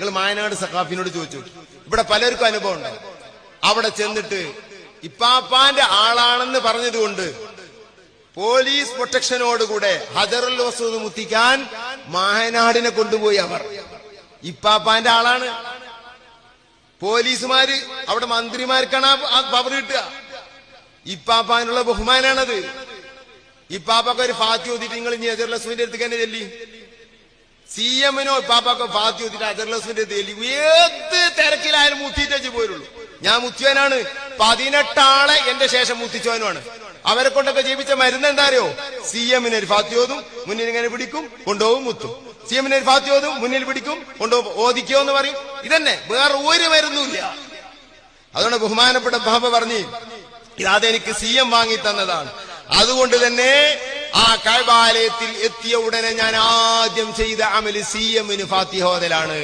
നിങ്ങൾ മായനാട് സഖാഫിനോട് ചോദിച്ചു, ഇവിടെ പലർക്കും അനുഭവം ഉണ്ട്. അവിടെ ചെന്നിട്ട് ഇപ്പാപ്പാന്റെ ആളാണെന്ന് പറഞ്ഞതുകൊണ്ട് പോലീസ് പ്രൊട്ടക്ഷനോടുകൂടെ ഹജറുൽ വസ്വദ് മുത്തിക്കാൻ മായനാടിനെ കൊണ്ടുപോയി. അവർ ഇപ്പാപ്പാന്റെ ആളാണ്. പോലീസുമാര് അവിടെ മന്ത്രിമാർക്കാണ് ആ പവർ കിട്ടുക. ഇപ്പാപ്പാനുള്ള ബഹുമാനാണത്. ഇപ്പാപ്പൊക്കെ ഒരു ഫാത്തി ഓതിട്ട് നിങ്ങൾ ഇനി ഹജറുൽ വസ്വദിന്റെ അടുത്ത് തന്നെ ചെല്ലി. CM-നോ ഇപ്പാപ്പൊക്കെ ഫാത്തി ഓതിട്ട് ഹജറുൽ വസ്വദിന്റെ അടുത്ത് ചെല്ലി. ഏത് തിരക്കിലായാലും മുത്തിട്ടേച്ച് പോരുള്ളൂ. ഞാൻ മുത്തിയവനാണ്. 18 ആളെ എന്റെ ശേഷം മുത്തിച്ചവനുമാണ്. അവരെ കൊണ്ടൊക്കെ ജീവിച്ച മരുന്ന് എന്താ അറിയോ? CM-ന് ഒരു ഫാത്തി ഓതും, മുന്നിൽ ഇങ്ങനെ പിടിക്കും, കൊണ്ടുപോകും, മുത്തും. CM-ന് ഒരു ഫാത്തി ഓതും, മുന്നിൽ പിടിക്കും, കൊണ്ടുപോകും, ഓദിക്കോ എന്ന് പറയും. ഇതന്നെ, വേറെ ഒരു മരുന്നുമില്ല. അതുകൊണ്ട് ബഹുമാനപ്പെട്ട ബാബ പറഞ്ഞു, അതെനിക്ക് CM വാങ്ങി തന്നതാണ്. അതുകൊണ്ട് തന്നെ ആ കഅബാലയത്തിൽ എത്തിയ ഉടനെ ഞാൻ ആദ്യം ചെയ്ത അമല് CM-ന് ഫാത്തിഹ ഓതലാണ്.